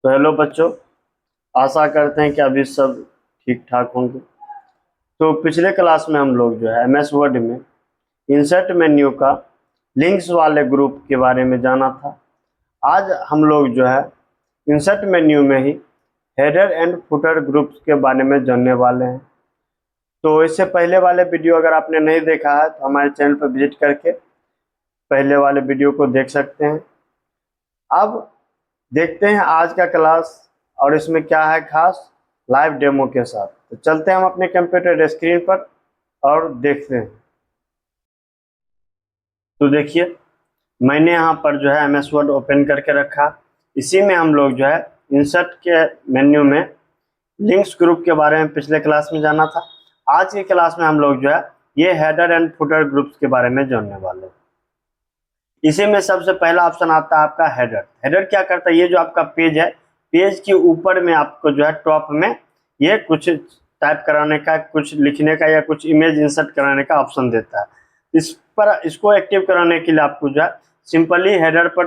तो हेलो बच्चों, आशा करते हैं कि अभी सब ठीक ठाक होंगे। तो पिछले क्लास में हम लोग जो है MS वर्ड में इंसर्ट मेन्यू का लिंक्स वाले ग्रुप के बारे में जाना था। आज हम लोग जो है इंसर्ट मेन्यू में ही हेडर एंड फुटर ग्रुप्स के बारे में जानने वाले हैं। तो इससे पहले वाले वीडियो अगर आपने नहीं देखा है तो हमारे चैनल पर विजिट करके पहले वाले वीडियो को देख सकते हैं। अब देखते हैं आज का क्लास और इसमें क्या है खास, लाइव डेमो के साथ। तो चलते हैं हम अपने कंप्यूटर स्क्रीन पर और देखते हैं। तो देखिए, मैंने यहाँ पर जो है MS वर्ड ओपन करके रखा। इसी में हम लोग जो है इंसर्ट के मेन्यू में लिंक्स ग्रुप के बारे में पिछले क्लास में जाना था। आज की क्लास में हम लोग जो है ये हेडर एंड फुटर ग्रुप्स के बारे में जानने वाले हैं। इसी में सबसे पहला ऑप्शन आता है आपका हेडर। हेडर क्या करता है, ये जो आपका पेज है, पेज के ऊपर में आपको जो है टॉप में ये कुछ टाइप कराने का, कुछ लिखने का या कुछ इमेज इंसर्ट कराने का ऑप्शन देता है। इस पर इसको एक्टिव कराने के लिए आपको जो है सिंपली हेडर पर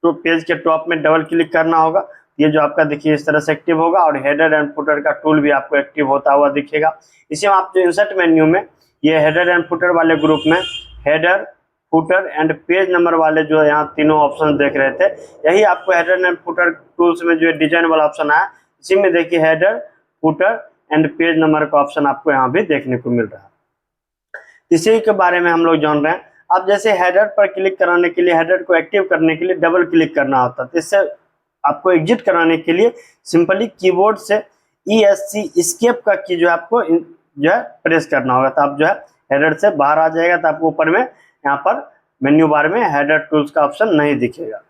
तो पेज के टॉप में डबल क्लिक करना होगा। ये जो आपका देखिए इस तरह से एक्टिव होगा और हेडर एंड फुटर का टूल भी आपको एक्टिव होता हुआ दिखेगा। इसी में आप जो इंसर्ट मेन्यू में ये हेडर एंड फुटर वाले ग्रुप में header, footer and page number वाले जो यहाँ तीनों ऑप्शन देख रहे थे, यही आपको हेडर एंड फुटर टूल्स में जो डिजाइन वाला ऑप्शन है, इसी में देखिए header, footer and page number का ऑप्शन आपको यहाँ भी देखने को मिल रहा है। इसी के बारे में हम लोग जान रहे हैं। अब जैसे हेडर पर क्लिक कराने के लिए, हेडर को एक्टिव करने के लिए डबल क्लिक करना होता है। तो इससे आपको एग्जिट कराने के लिए सिंपली कीबोर्ड से ESC एस्केप का की जो है आपको जो है प्रेस करना होगा। तो आप जो है हेडर से बाहर आ जाएगा। तो आपको ऊपर में यहाँ पर मेन्यू बार में हेडर टूल्स का ऑप्शन नहीं दिखेगा।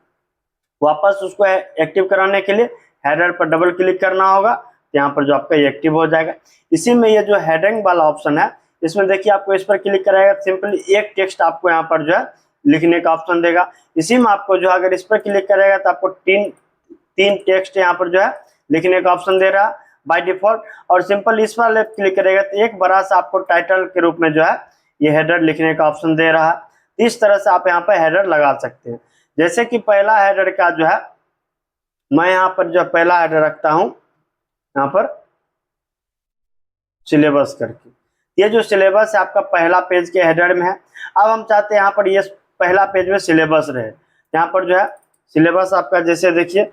वापस उसको एक्टिव कराने के लिए हेडर पर डबल क्लिक करना होगा। तो यहाँ पर जो आपका ये एक्टिव हो जाएगा। इसी में ये जो हेडिंग वाला ऑप्शन है, इसमें देखिए आपको इस पर क्लिक कराएगा, सिंपली एक टेक्स्ट आपको यहाँ पर जो है लिखने का ऑप्शन देगा। इसी में आपको जो अगर इस पर क्लिक करेगा तो आपको तीन टेक्स्ट यहाँ पर जो है लिखने का ऑप्शन दे रहा है बाय डिफॉल्ट। और सिंपल इस पर क्लिक करेगा तो एक बड़ा सा आपको टाइटल के रूप में जो है ये हेडर लिखने का ऑप्शन दे रहा है। इस तरह से आप यहाँ पर हेडर लगा सकते हैं। जैसे कि पहला हेडर का जो है मैं यहाँ पर जो पहला हेडर रखता हूँ यहाँ पर सिलेबस करके। ये जो सिलेबस है आपका पहला पेज के हेडर में है। अब हम चाहते हैं यहाँ पर ये पहला पेज में सिलेबस रहे। यहाँ पर जो है सिलेबस आपका जैसे देखिए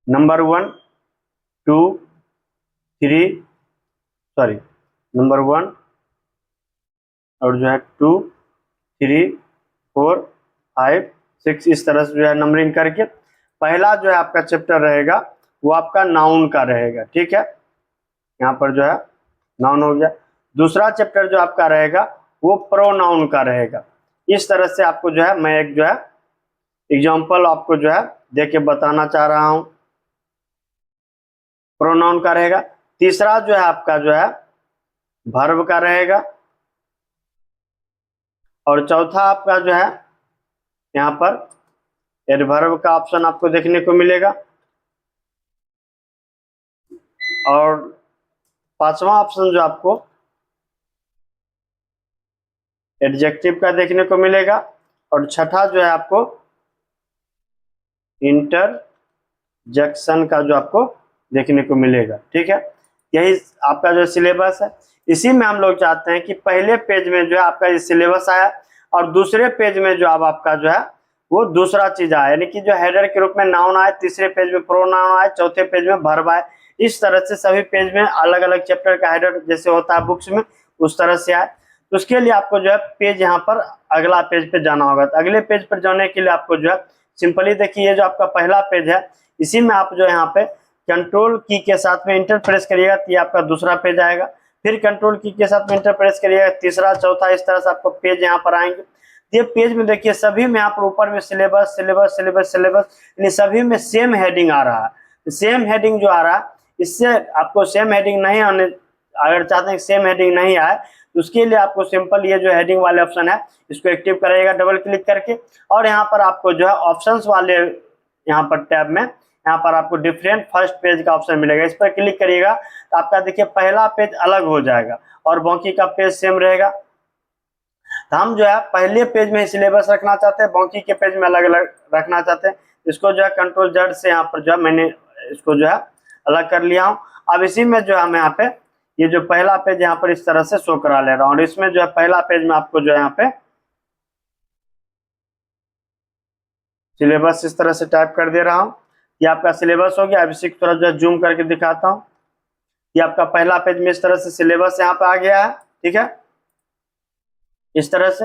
नंबर 1, 2, 3 नंबर 1 और जो है 2, 3, 4, 5, 6 इस तरह से जो है नंबरिंग करके पहला जो है आपका चैप्टर रहेगा वो आपका नाउन का रहेगा। ठीक है, यहाँ पर जो है नाउन हो गया। दूसरा चैप्टर जो आपका रहेगा वो प्रोनाउन का रहेगा। इस तरह से आपको जो है मैं एक जो है एग्जांपल आपको जो है देके बताना चाह रहा हूँ। प्रोनाउन का रहेगा। तीसरा जो है आपका जो है वर्ब का रहेगा। और चौथा आपका जो है यहाँ पर एडवर्ब का ऑप्शन आपको देखने को मिलेगा। और पांचवा ऑप्शन जो आपको एडजेक्टिव का देखने को मिलेगा। और छठा जो है आपको इंटरजेक्शन का जो आपको देखने को मिलेगा। ठीक है, यही आपका जो सिलेबस है। इसी में हम लोग चाहते हैं कि पहले पेज में जो है आपका ये सिलेबस आया और दूसरे पेज में जो अब आपका जो है वो दूसरा चीज आया, यानी कि जो हेडर के रूप में नाउन आए, तीसरे पेज में प्रोनाउन आए, चौथे पेज में वर्ब आए। इस तरह से सभी पेज में अलग अलग चैप्टर का हेडर जैसे होता है बुक्स में उस तरह से आए। तो उसके लिए आपको जो है पेज यहाँ पर अगला पेज पे जाना होगा। तो अगले पेज पर जाने के लिए आपको जो है सिंपली देखिए ये जो आपका पहला पेज है, इसी में आप जो यहाँ पे कंट्रोल की के साथ में इंटर प्रेस करिएगा तो ये आपका दूसरा पेज आएगा। फिर कंट्रोल की के साथ में इंटर प्रेस करिएगा तीसरा, चौथा, इस तरह से आपको पेज यहाँ पर आएंगे। ये पेज में देखिए सभी में यहाँ पर ऊपर में सिलेबस सिलेबस सिलेबस सिलेबस, यानी सभी में सेम हेडिंग आ रहा है। सेम हेडिंग जो आ रहा है, इससे आपको सेम हेडिंग नहीं आने, अगर चाहते हैं सेम हेडिंग नहीं आए तो उसके लिए आपको सिंपल ये जो हेडिंग वाले ऑप्शन है इसको एक्टिव करिएगा डबल क्लिक करके। और यहाँ पर आपको जो है ऑप्शंस वाले यहाँ पर टैब में यहाँ पर आपको डिफरेंट फर्स्ट पेज का ऑप्शन मिलेगा। इस पर क्लिक करिएगा तो आपका देखिए पहला पेज अलग हो जाएगा और बाकी का पेज सेम रहेगा। तो हम जो है पहले पेज में सिलेबस रखना चाहते हैं, बाकी के पेज में अलग अलग रखना चाहते हैं। इसको जो है कंट्रोल जेड से यहाँ पर जो है मैंने इसको जो है अलग कर लिया हूँ। अब इसी में जो है हम यहाँ पे ये जो पहला पेज यहाँ पर इस तरह से शो करा ले रहा हूँ, और इसमें जो है पहला पेज में आपको जो है यहाँ पे सिलेबस इस तरह से टाइप कर दे रहा हूँ। ये आपका सिलेबस हो गया। अब इसी को थोड़ा जो है जूम करके दिखाता हूँ। ये आपका पहला पेज में इस तरह से सिलेबस यहाँ पे आ गया है, ठीक है, इस तरह से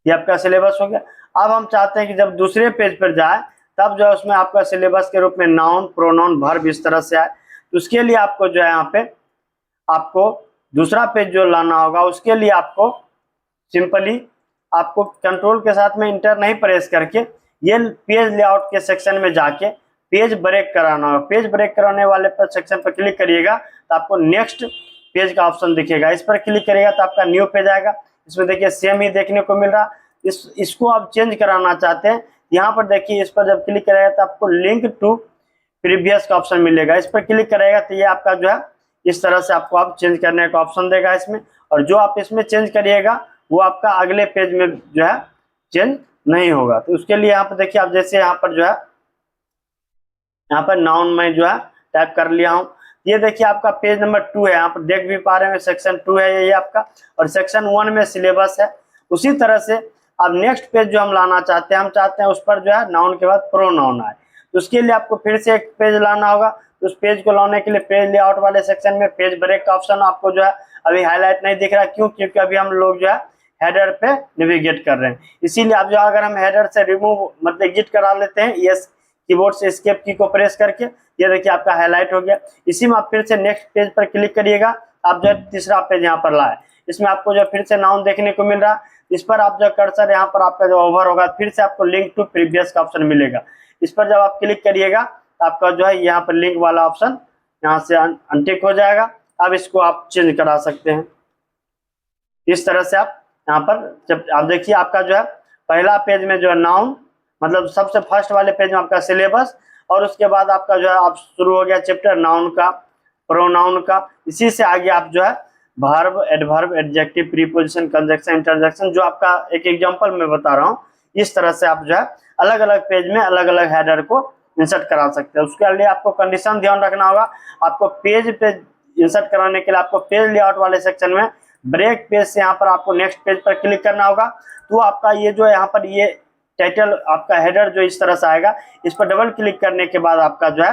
ये आपका सिलेबस हो गया। अब हम चाहते हैं कि जब दूसरे पेज पर जाए तब जो है उसमें आपका सिलेबस के रूप में नाउन, प्रोनाउन, वर्ब इस तरह से आए। तो उसके लिए आपको जो है यहाँ पे आपको दूसरा पेज जो लाना होगा, उसके लिए आपको सिंपली आपको कंट्रोल के साथ में इंटर नहीं प्रेस करके ये पेज लेआउट के सेक्शन में जाके पेज ब्रेक कराना होगा। पेज ब्रेक कराने वाले पर सेक्शन पर क्लिक करिएगा तो आपको नेक्स्ट पेज का ऑप्शन दिखेगा। इस पर क्लिक करिएगा तो आपका न्यू पेज आएगा। इसमें देखिए सेम ही देखने को मिल रहा। इसको आप चेंज कराना चाहते हैं, यहाँ पर देखिए इस पर जब क्लिक करेगा तो आपको लिंक टू प्रीवियस का ऑप्शन मिलेगा। इस पर क्लिक करेगा तो ये आपका जो है इस तरह से आपको आप चेंज करने का ऑप्शन देगा इसमें, और जो आप इसमें चेंज करिएगा वो आपका अगले पेज में जो है चेंज नहीं होगा। तो उसके लिए यहाँ पर देखिए आप जैसे यहाँ पर जो है यहाँ पर नाउन में जो है टाइप कर लिया हूँ। ये देखिए आपका पेज नंबर 2 है, यहाँ पर देख भी पा रहे हैं सेक्शन 2 है ये आपका, और सेक्शन 1 में सिलेबस है। उसी तरह से अब नेक्स्ट पेज जो हम लाना चाहते हैं, हम चाहते हैं उस पर जो है नाउन के बाद प्रोनाउन आए। तो उसके लिए आपको फिर से एक पेज लाना होगा। तो उस पेज को लाने के लिए पेज लेआउट वाले सेक्शन में पेज ब्रेक का ऑप्शन आपको जो है अभी हाईलाइट नहीं दिख रहा। क्यों? क्योंकि अभी हम लोग जो है हेडर पे नेविगेट कर रहे हैं। इसीलिए आप जो अगर हम हेडर से रिमूव मतलब एग्जिट करा लेते हैं यस कीबोर्ड से एस्केप की को प्रेस करके, ये देखिए आपका हाईलाइट हो गया। इसी में आप फिर से नेक्स्ट पेज पर क्लिक करिएगा, आप जो तीसरा पेज यहाँ पर लाए। इसमें आपको जो फिर से नाउन देखने को मिल रहा। इस पर आप जो कर्सर यहाँ पर आपका जो ओवर होगा फिर से आपको लिंक टू प्रीवियस का ऑप्शन मिलेगा। इस पर जब आप क्लिक करिएगा तो आपका जो है यहाँ पर लिंक वाला ऑप्शन यहाँ से अनटिक हो जाएगा। अब इसको आप चेंज करा सकते हैं इस तरह से। आप यहाँ पर जब आप देखिए आपका जो है पहला पेज में जो है नाउन मतलब सबसे फर्स्ट वाले पेज में आपका सिलेबस, और उसके बाद आपका जो है आप शुरू हो गया चैप्टर नाउन का, प्रोनाउन का। इसी से आगे आप जो है verb, adverb, adjective, preposition, conjunction, interjection जो आपका एक एग्जांपल में बता रहा हूँ, इस तरह से आप जो है अलग अलग पेज में अलग अलग हेडर को इंसर्ट करा सकते हैं। उसके लिए आपको कंडीशन ध्यान रखना होगा। आपको पेज पे इंसर्ट कराने के लिए आपको पेज लेआउट वाले सेक्शन में ब्रेक पेज से यहाँ पर आपको नेक्स्ट पेज पर क्लिक करना होगा। तो आपका ये जो है यहाँ पर ये टाइटल आपका हेडर जो इस तरह से आएगा, इस पर डबल क्लिक करने के बाद आपका जो है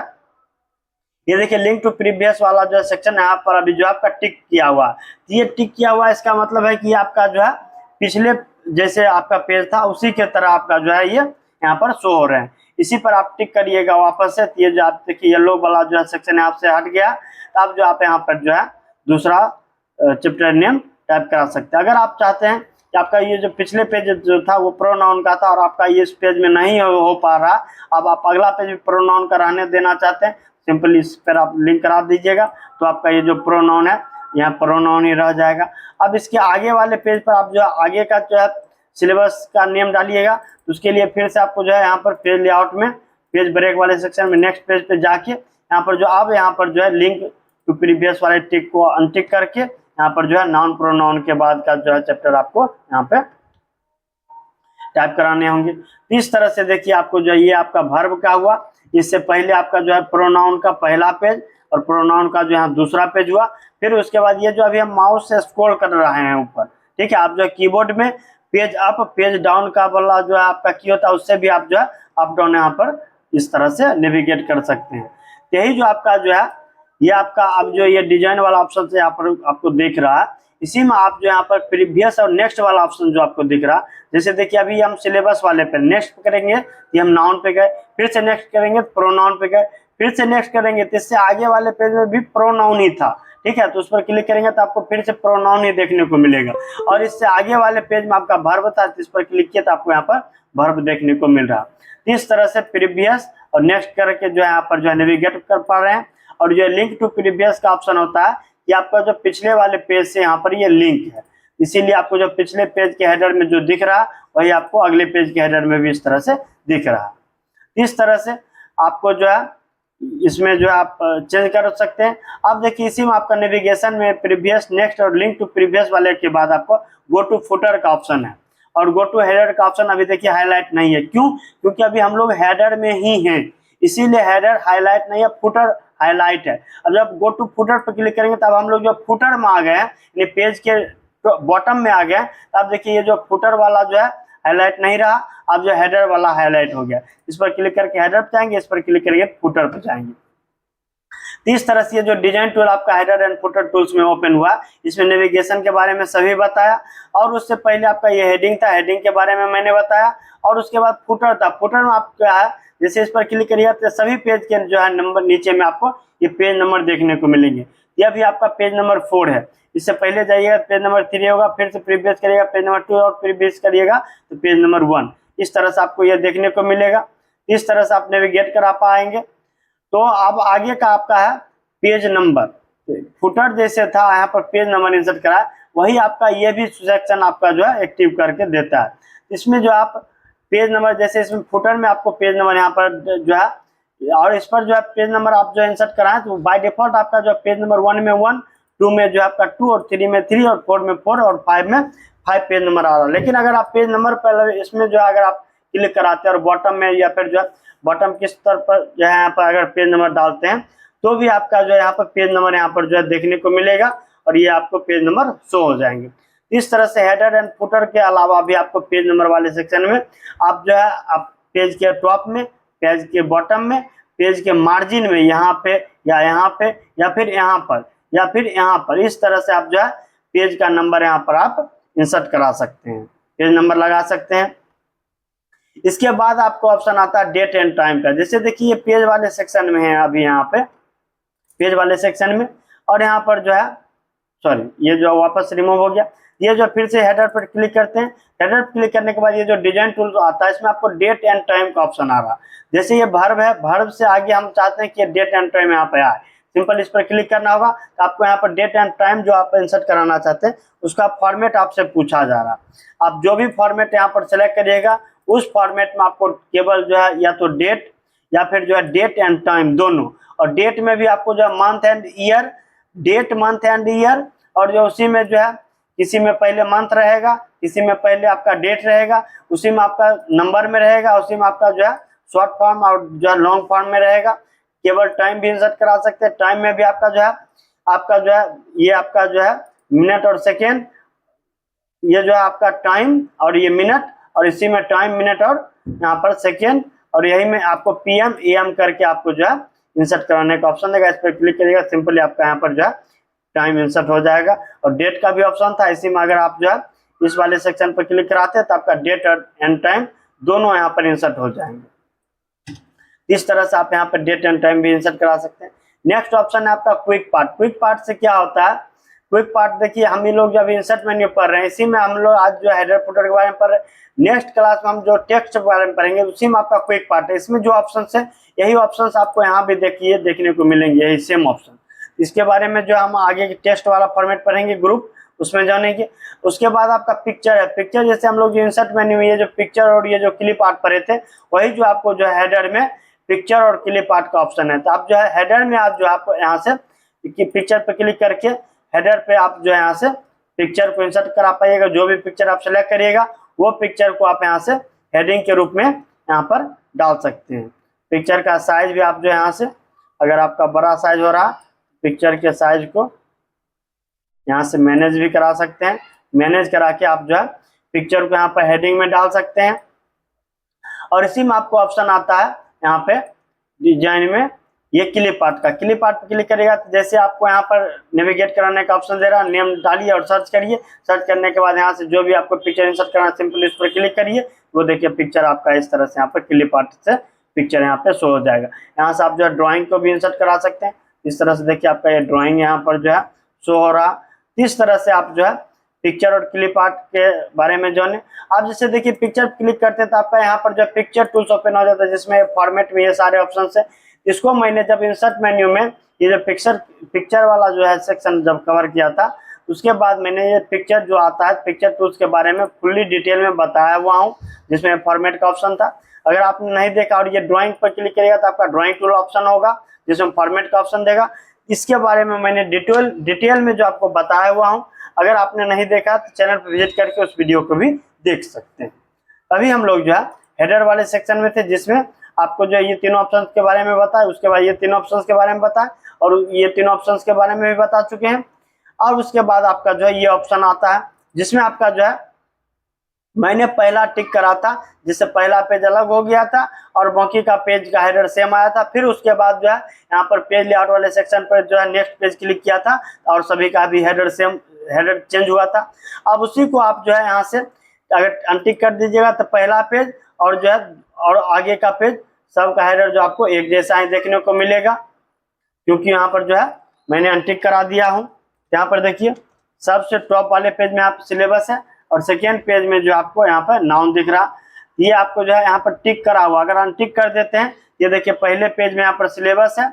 ये देखिए लिंक टू प्रीवियस वाला जो सेक्शन यहाँ पर अभी जो आपका टिक किया हुआ है। ये टिक किया हुआ इसका मतलब है कि आपका जो है पिछले जैसे आपका पेज था उसी के तरह आपका जो है ये यहाँ पर शो हो रहे हैं। इसी पर आप टिक करिएगा वापस से। ये जो आप देखिए येलो वाला जो है सेक्शन आपसे हट गया, तो आप जो आप यहाँ पर जो है दूसरा चैप्टर नेम टाइप करा सकते हैं। अगर आप चाहते हैं कि आपका ये जो पिछले पेज जो था वो प्रोनाउन का था और आपका ये इस पेज में नहीं हो पा रहा, अब आप अगला पेज प्रोनाउन का रहने देना चाहते हैं, सिंपली इस पर आप लिंक करा दीजिएगा तो आपका ये जो प्रोनाउन है यहाँ प्रोनाउन ही रह जाएगा। अब इसके आगे वाले पेज पर आप जो आगे का जो है सिलेबस का नेम डालिएगा। तो उसके लिए फिर से आपको जो है यहाँ पर पेज लेआउट में पेज ब्रेक वाले सेक्शन में नेक्स्ट पेज पे जाके यहाँ पर जो अब यहाँ पर जो है लिंक टू प्रीवियस वाले टिक को अनटिक करके यहाँ पर जो है नाउन प्रोनाउन के बाद का जो है चैप्टर आपको यहाँ पे टाइप कराने होंगे। इस तरह से देखिए आपको जो है ये आपका वर्ब का हुआ। इससे पहले आपका जो है प्रोनाउन का पहला पेज और प्रोनाउन का जो है दूसरा पेज हुआ। फिर उसके बाद ये जो अभी हम माउस से स्क्रॉल कर रहे हैं ऊपर, ठीक है, आप जो है कीबोर्ड में पेज अप पेज डाउन का वाला जो है आपका की होता है उससे भी आप जो है अप डाउन यहाँ पर इस तरह से नेविगेट कर सकते हैं। यही जो आपका जो है ये आपका अब जो ये डिजाइन वाला ऑप्शन से यहाँ पर आपको दिख रहा है, इसी में आप जो यहाँ पर प्रीवियस और नेक्स्ट वाला ऑप्शन जो आपको दिख रहा है, जैसे देखिए अभी हम सिलेबस वाले पे नेक्स्ट करेंगे ये हम नाउन पे गए, फिर से नेक्स्ट करेंगे तो प्रोनाउन पे गए, फिर से नेक्स्ट करेंगे तो इससे आगे वाले पेज में भी प्रोनाउन ही था, ठीक है, तो उस पर क्लिक करेंगे तो आपको फिर से प्रोनाउन ही देखने को मिलेगा। और इससे आगे वाले पेज में आपका वर्ब था तो इस पर क्लिक किया तो आपको यहाँ पर वर्ब देखने को मिल रहा। इस तरह से प्रीवियस और नेक्स्ट करके जो है यहाँ पर जो है नेविगेट कर पा रहे हैं। और जो लिंक टू प्रीवियस का ऑप्शन होता है कि आपका जो पिछले वाले पेज से यहाँ पर ये लिंक है, इसीलिए आपको जो पिछले पेज के हेडर में जो दिख रहा वही आपको अगले पेज के हेडर में भी इस तरह से दिख रहा है। इस तरह से आपको जो है इसमें जो है आप चेंज कर सकते हैं। अब देखिए इसी में आपका नेविगेशन में प्रीवियस, नेक्स्ट और लिंक टू प्रीवियस वाले के बाद आपको गो टू फुटर का ऑप्शन है, और गो टू हेडर का ऑप्शन अभी देखिए हाईलाइट नहीं है। क्यों? क्योंकि अभी हम लोग हेडर में ही हैं, इसीलिए हेडर हाईलाइट नहीं है, फुटर हाईलाइट है। अब जब गो टू फुटर पर क्लिक करेंगे तब हम लोग जो फुटर में आ गए हैं, यानी पेज के बॉटम में आ गए, तब देखिए ये जो फुटर वाला जो है हाईलाइट नहीं रहा, अब जो हेडर वाला हाईलाइट हो गया। इस पर क्लिक करके हेडर पर जाएंगे, इस पर क्लिक करके फुटर पर जाएंगे। तो इस तरह से ये जो डिजाइन टूल आपका हेडर एंड फुटर टूल्स में ओपन हुआ, इसमें नेविगेशन के बारे में सभी बताया, और उससे पहले आपका ये हेडिंग था, हेडिंग के बारे में मैंने बताया, और उसके बाद फुटर था। फुटर में आप क्या है, जैसे इस पर क्लिक करिएगा तो सभी पेज के जो है नंबर नीचे में आपको ये पेज नंबर देखने को मिलेंगे। यह भी आपका पेज नंबर 4 है। इससे पहले जाइएगा पेज नंबर 3 होगा, फिर से प्रीवियस करिएगा पेज नंबर 2 और प्रीवियस करिएगा तो पेज नंबर 1। इस तरह से आपको यह देखने को मिलेगा। इस तरह से आप नेविगेट करा पाएंगे। तो अब आगे का आपका है पेज नंबर। फुटर जैसे था यहाँ पर पेज नंबर इंसर्ट करा, वही आपका ये भी सेक्शन आपका जो है एक्टिव करके देता है। इसमें जो आप पेज नंबर, जैसे इसमें फुटर में आपको पेज नंबर यहाँ पर जो है, और इस पर जो है पेज नंबर आप जो इंसर्ट कराएं तो बाय डिफॉल्ट आपका जो पेज नंबर 1 में 1, 2 में जो है आपका 2 और 3 में 3 और 4 में 4 और 5 में 5 पेज नंबर आ रहा है। लेकिन अगर आप पेज नंबर पर इसमें जो है अगर आप क्लिक कराते हैं और बॉटम में या फिर जो है बॉटम के स्तर पर जो है यहाँ पर अगर पेज नंबर डालते हैं तो भी आपका जो है यहाँ पर पेज नंबर यहाँ पर जो है देखने को मिलेगा और ये आपको पेज नंबर शो हो जाएंगे। इस तरह से हेडर एंड फुटर के अलावा भी आपको पेज नंबर वाले सेक्शन में आप जो है आप पेज के टॉप में, पेज के बॉटम में, पेज के मार्जिन में यहाँ पे या यहाँ पे या फिर यहाँ पर या फिर यहाँ पर, इस तरह से आप जो है पेज का नंबर यहाँ पर आप इंसर्ट करा सकते हैं, पेज नंबर लगा सकते हैं। इसके बाद आपको ऑप्शन आता है डेट एंड टाइम का। जैसे देखिए पेज वाले सेक्शन में है, अभी यहाँ पे पेज वाले सेक्शन में, और यहाँ पर जो है सॉरी ये जो वापस रिमूव हो गया, ये जो फिर से हेडर पर क्लिक करते हैं, हेडर पर क्लिक करने के बाद ये जो डिजाइन टूल आता है इसमें आपको डेट एंड टाइम का ऑप्शन आ रहा। जैसे ये वर्ब है, वर्ब से आगे हम चाहते हैं कि डेट एंड टाइम यहाँ पे आए, सिंपल इस पर क्लिक करना होगा तो आपको यहाँ पर डेट एंड टाइम जो आप इंसर्ट कराना चाहते हैं उसका फॉर्मेट आपसे पूछा जा रहा। आप जो भी फॉर्मेट यहाँ पर सेलेक्ट करिएगा उस फॉर्मेट में आपको केवल जो है या तो डेट या फिर जो है डेट एंड टाइम दोनों, और डेट में भी आपको जो है month and year, date month and year, और जो उसी में जो है किसी में पहले मंथ रहेगा, किसी में पहले आपका डेट रहेगा, उसी में आपका नंबर में रहेगा, उसी में आपका जो है शॉर्ट फॉर्म और जो है लॉन्ग फॉर्म में रहेगा। केवल टाइम भी इंसर्ट करा सकते हैं, टाइम में भी आपका जो है ये आपका जो है मिनट और सेकेंड, ये जो है आपका टाइम और ये मिनट, और इसी में टाइम मिनट और यहाँ पर सेकेंड, और यही में आपको PM AM करके आपको जो है इंसर्ट कराने का ऑप्शन देगा। इस पर क्लिक करिएगा, सिंपली आपका यहाँ पर जो है टाइम इंसर्ट हो जाएगा। और डेट का भी ऑप्शन था, इसी में अगर आप जो है इस वाले सेक्शन पर क्लिक कराते हैं तो आपका डेट और एंड टाइम दोनों यहाँ पर इंसर्ट हो जाएंगे। इस तरह से आप यहाँ पर डेट एंड टाइम भी इंसर्ट करा सकते हैं। नेक्स्ट ऑप्शन है आपका क्विक पार्ट। क्विक पार्ट से क्या होता है? क्विक पार्ट देखिए हम ही लोग जब इंसर्ट मेन्यू पढ़ रहे हैं, इसी में हम लोग आज जो हेडर फुटर के बारे में पढ़ रहे हैं, नेक्स्ट क्लास में हम जो टेक्स्ट के बारे में पढ़ेंगे उसी में आपका क्विक पार्ट है। इसमें जो ऑप्शन है यही ऑप्शन आपको यहाँ भी देखिए देखने को मिलेंगे, यही सेम ऑप्शन। इसके बारे में जो हम आगे टेस्ट वाला फॉर्मेट पढ़ेंगे ग्रुप, उसमें जानेंगे। उसके बाद आपका पिक्चर है। पिक्चर जैसे हम लोग जो इंसर्ट मेन्यू में ये जो पिक्चर और ये जो क्लिप आर्ट पढ़े थे, वही जो आपको जो है हेडर में पिक्चर और क्लिप आर्ट का ऑप्शन है। तो आप जो है हेडर में आप जो आपको यहाँ से पिक्चर पे क्लिक करके हेडर पे आप जो है यहाँ से पिक्चर को इंसर्ट करा पाइएगा। जो भी पिक्चर आप सेलेक्ट करिएगा वो पिक्चर को आप यहाँ से हेडिंग के रूप में यहाँ पर डाल सकते हैं। पिक्चर का साइज भी आप जो यहाँ से, अगर आपका बड़ा साइज हो रहा, पिक्चर के साइज को यहाँ से मैनेज भी करा सकते हैं। मैनेज करा के आप जो है पिक्चर को यहाँ पर हेडिंग में डाल सकते हैं। और इसी में आपको ऑप्शन आता है यहाँ पे डिजाइन में ये क्लिप आर्ट का। क्लिप आर्ट पे क्लिक करेगा तो जैसे आपको यहाँ पर नेविगेट कराने का ऑप्शन दे रहा है, नेम डालिए और सर्च करिए। सर्च करने के बाद यहाँ से जो भी आपको पिक्चर इंसर्ट करना, सिंपली इस पर क्लिक करिए, वो देखिए पिक्चर आपका इस तरह से यहाँ पर क्लिप आर्ट से पिक्चर यहाँ पे शो हो जाएगा। यहाँ से आप जो है ड्राइंग को भी इंसर्ट करा सकते हैं। इस तरह से देखिए आपका ये ड्राइंग यहाँ पर जो है शो हो रहा। इस तरह से आप जो है पिक्चर और क्लिप आर्ट के बारे में जाने। आप जैसे देखिए पिक्चर क्लिक करते हैं तो आपका यहाँ पर जो पिक्चर टूल्स ओपन हो जाता है, जिसमें फॉर्मेट में ये सारे ऑप्शन है। इसको मैंने जब इंसर्ट मेन्यू में ये जो पिक्चर वाला जो है सेक्शन जब कवर किया था, उसके बाद मैंने ये पिक्चर जो आता है पिक्चर टूल्स के बारे में फुल्ली डिटेल में बताया हुआ हूँ, जिसमें फॉर्मेट का ऑप्शन था। अगर आपने नहीं देखा और ये ड्राइंग पर क्लिक करेगा तो आपका ड्राइंग टूल ऑप्शन होगा, जिसमें फॉर्मेट का ऑप्शन देगा। इसके बारे में मैंने डिटेल में जो आपको बताया हुआ हूँ, अगर आपने नहीं देखा तो चैनल पर विजिट करके उस वीडियो को भी देख सकते हैं। अभी हम लोग जो है हेडर वाले सेक्शन में थे, जिसमें आपको जो है ये तीनों ऑप्शन के बारे में बताया, उसके बाद ये तीनों ऑप्शन के बारे में बताया और ये तीनों ऑप्शन के बारे में भी बता चुके हैं। और उसके बाद आपका जो है ये ऑप्शन आता है जिसमें आपका जो है मैंने पहला टिक करा था, जिससे पहला पेज अलग हो गया था और बाकी का पेज का हेडर सेम आया था। फिर उसके बाद जो है यहाँ पर पेज लेआउट वाले सेक्शन पर जो है नेक्स्ट पेज क्लिक किया था और सभी का भी हेडर चेंज हुआ था। अब उसी को आप जो है यहाँ से अगर अनटिक कर दीजिएगा तो पहला पेज और जो है और आगे का पेज सबका हेडर जो आपको एक जैसा ही देखने को मिलेगा, क्योंकि यहाँ पर जो है मैंने अनटिक करा दिया हूँ। यहाँ पर देखिए सबसे टॉप वाले पेज में आप सिलेबस है और सेकेंड पेज में जो आपको यहाँ पर नाउन दिख रहा, ये आपको जो है यहाँ पर टिक करा हुआ। अगर अनटिक कर देते हैं, ये देखिए पहले पेज में यहाँ पर सिलेबस है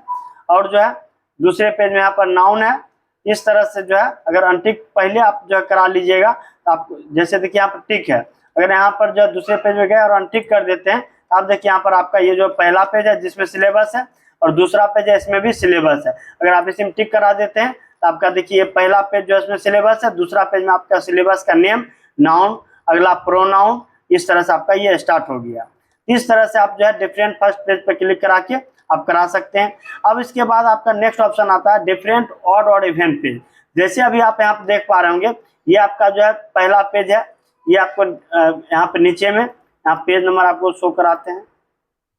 और जो है दूसरे पेज में यहाँ पर नाउन है। इस तरह से जो है अगर अनटिक पहले आप जो है करा लीजिएगा तो आपको जैसे देखिए यहाँ पर टिक है, अगर यहाँ पर जो दूसरे पेज में गए और अनटिक कर देते हैं तो आप देखिए यहाँ पर आपका ये जो पहला पेज है जिसमें सिलेबस है और दूसरा पेज है इसमें भी सिलेबस है। अगर आप इसमें टिक करा देते हैं तो आपका देखिए ये पहला पेज जो इसमें सिलेबस है, दूसरा पेज में आपका सिलेबस का नेम, नाउन, अगला प्रोनाउन, इस तरह से आपका ये स्टार्ट हो गया। इस तरह से आप जो है डिफरेंट फर्स्ट पेज पर क्लिक करा के आप करा सकते हैं। अब इसके बाद आपका नेक्स्ट ऑप्शन आता है डिफरेंट ऑड और इवन पेज। जैसे अभी आप यहाँ पे देख पा रहे होंगे, ये आपका जो है पहला पेज है, ये आपको यहाँ पे नीचे में यहाँ पेज नंबर आपको शो कराते हैं।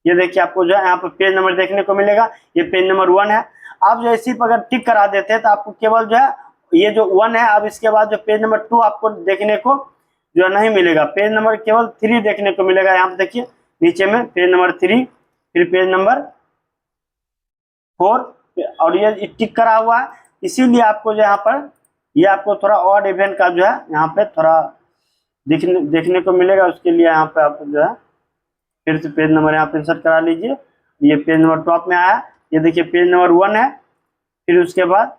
ये देखिए आपको जो है यहाँ पे पेज नंबर देखने को मिलेगा, ये पेज नंबर 1 है। आप जो इसी पर अगर टिक करा देते हैं तो आपको केवल जो है ये जो 1 है, अब इसके बाद जो पेज नंबर 2 आपको देखने को जो नहीं मिलेगा, पेज नंबर केवल 3 देखने को मिलेगा। यहाँ पे देखिए नीचे में पेज नंबर 3, फिर पेज नंबर 4 और ये टिक करा हुआ है। इसीलिए आपको जो यहाँ पर ये आपको थोड़ा ऑड इवेंट का जो है यहाँ पे थोड़ा देखने को मिलेगा। उसके लिए यहाँ पे आप जो है फिर से पेज नंबर यहाँ पे इंसर्ट करा लीजिए। ये पेज नंबर टॉप में आया, ये देखिए पेज नंबर 1 है, फिर उसके बाद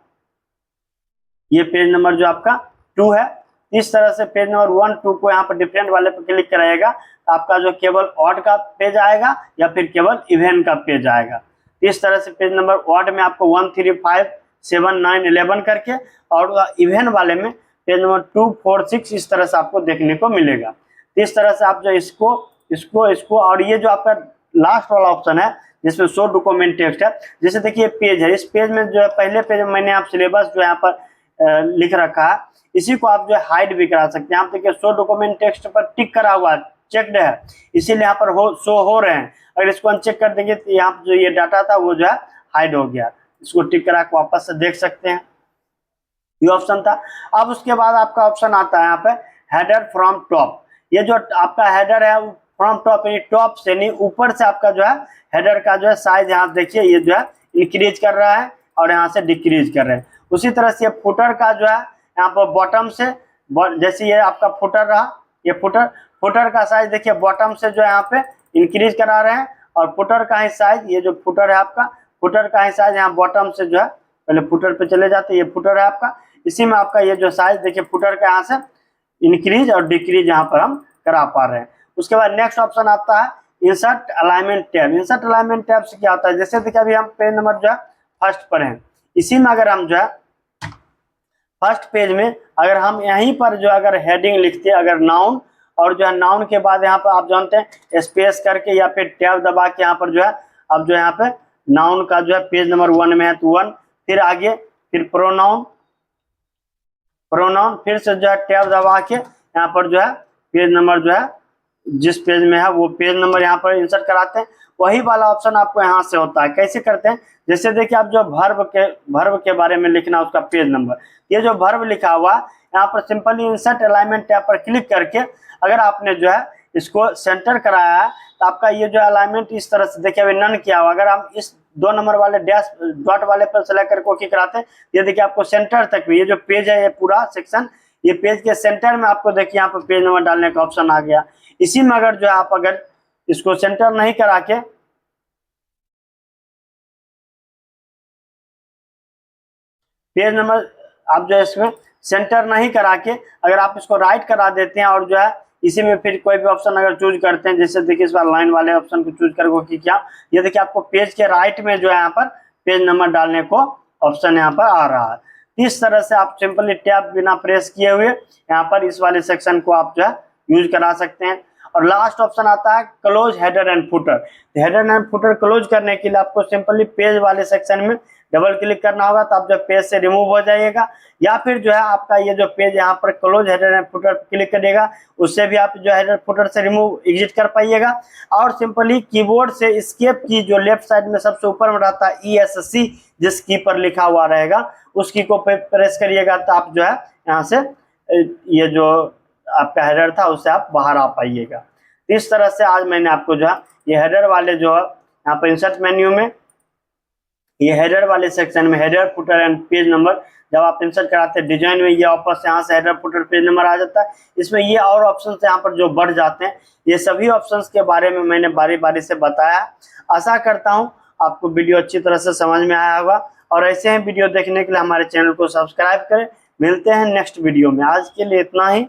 ये पेज नंबर जो आपका 2 है। इस तरह से पेज नंबर 1, 2 को यहाँ पर डिफरेंट वाले पर क्लिक कराएगा तो आपका जो केवल ऑड का पेज आएगा या फिर केवल इवन का पेज आएगा। इस तरह से पेज नंबर ऑड में आपको 1, 3, 5, 7, 9, 11 करके और इवन वाले में पेज नंबर 2, 4, 6 इस तरह से आपको देखने को मिलेगा। इस तरह से आप जो इसको और ये जो आपका लास्ट वाला ऑप्शन है जिसमें शो डॉक्यूमेंट टेक्स्ट है, जैसे देखिए पेज है, इस पेज में जो है पहले पेज में मैंने आप सिलेबस जो यहाँ पर लिख रखा है, इसी को आप जो है हाइड भी करा सकते हैं। आप देखिए शो डॉक्यूमेंट टेक्स्ट पर टिक करा हुआ है, चेक्ड है, इसीलिए यहाँ पर शो हो रहे हैं। अगर इसको अनचेक कर देंगे तो यहाँ जो ये डाटा था वो जो है हाइड हो गया। इसको टिक करा के वापस से देख सकते हैं, ये ऑप्शन था। अब उसके बाद आपका ऑप्शन आता है यहाँ पे हेडर फ्रॉम टॉप। ये जो आपका हेडर है फ्रॉम टॉप, यानी टॉप से नहीं ऊपर से आपका जो है हेडर का जो है साइज यहाँ देखिए ये जो है इंक्रीज कर रहा है और यहाँ से डिक्रीज कर रहे हैं। उसी तरह से फुटर का जो है यहाँ पर बॉटम से, जैसे ये आपका फुटर रहा, ये फुटर का साइज देखिए बॉटम से जो है यहाँ पे इंक्रीज करा रहे हैं और फुटर का ही साइज, ये जो फुटर है आपका, फुटर का ही साइज यहाँ बॉटम से जो है, पहले फुटर पे चले जाते हैं, ये फुटर है आपका, इसी में आपका ये जो साइज देखिए फुटर का यहाँ से इंक्रीज और डिक्रीज यहाँ पर हम करा पा रहे हैं। उसके बाद नेक्स्ट ऑप्शन आता है insert alignment tab. Insert alignment tab से क्या होता है, जैसे देखिए अभी हम पेज नंबर जो है फर्स्ट पर हैं, इसी में अगर हम जो है फर्स्ट पेज में अगर हम यहीं पर जो अगर हेडिंग लिखते हैं, अगर नाउन, और जो है नाउन के बाद यहाँ पर आप जानते हैं स्पेस करके या फिर टैब दबा के यहाँ पर जो है अब जो यहाँ पे नाउन का जो है पेज नंबर 1 में है तो 1, फिर आगे फिर प्रोनाउन, फिर से जो है टैब दबा के यहाँ पर जो है पेज नंबर जो है जिस पेज में है वो पेज नंबर यहाँ पर इंसर्ट कराते हैं। वही वाला ऑप्शन आपको यहाँ से होता है। कैसे करते हैं, जैसे देखिए आप जो वर्ब के बारे में लिखना उसका पेज नंबर, ये जो वर्ब लिखा हुआ यहाँ पर सिंपली इंसर्ट अलाइनमेंट टैब पर क्लिक करके अगर आपने जो है इसको सेंटर कराया है तो आपका ये जो अलाइनमेंट इस तरह से देखिए अभी नन किया हुआ, अगर हम इस 2 नंबर वाले डैश डॉट वाले पर सेलेक्ट करके ओके कराते हैं, ये देखिए आपको सेंटर तक भी ये जो पेज है ये पूरा सेक्शन, ये पेज के सेंटर में आपको देखिए यहाँ पर पेज नंबर डालने का ऑप्शन आ गया। इसी में अगर जो है आप अगर इसको सेंटर नहीं करा के पेज नंबर आप जो है इसमें सेंटर नहीं करा के अगर आप इसको राइट करा देते हैं और जो है इसी में फिर कोई भी ऑप्शन अगर चूज करते हैं, जैसे देखिए इस बार लाइन वाले ऑप्शन को चूज करके कि क्या, ये देखिए आपको पेज के राइट में जो है यहाँ पर पेज नंबर डालने को ऑप्शन यहाँ पर आ रहा है। इस तरह से आप सिंपली टैब बिना प्रेस किए हुए यहाँ पर इस वाले सेक्शन को आप जो है यूज करा सकते हैं। और लास्ट ऑप्शन आता है close header and footer. Header and footer close करने के लिए आपको सिंपली पेज वाले सेक्शन में डबल क्लिक करना होगा, तो आप जो पेज से रिमूव हो जाइएगा। या फिर जो है आपका ये जो पेज यहाँ पर close header and footer click करिएगा, उससे भी आप जो हेडर फुटर से रिमूव एग्जिट कर पाइएगा। और सिंपली कीबोर्ड से एस्केप की जो लेफ्ट साइड में सबसे ऊपर में रहता है ESC, जिस की पर लिखा हुआ रहेगा, उस की को प्रेस करिएगा, तो आप जो है यहाँ से ये जो आपका हेडर था उससे आप बाहर आ पाइएगा। इस तरह से आज मैंने आपको जो है ये हेडर वाले जो है यहाँ पर इंसर्ट मेन्यू में ये हेडर वाले सेक्शन में header footer and page number जब आप इंसर्ट कराते हैं डिजाइन में, ये वापस यहाँ से हेडर फुटर पेज नंबर आ जाता है। इसमें ये और ऑप्शंस यहाँ पर जो बढ़ जाते हैं, ये सभी ऑप्शंस के बारे में मैंने बारी बारी से बताया। आशा करता हूँ आपको वीडियो अच्छी तरह से समझ में आया होगा, और ऐसे ही वीडियो देखने के लिए हमारे चैनल को सब्सक्राइब करें। मिलते हैं नेक्स्ट वीडियो में, आज के लिए इतना ही।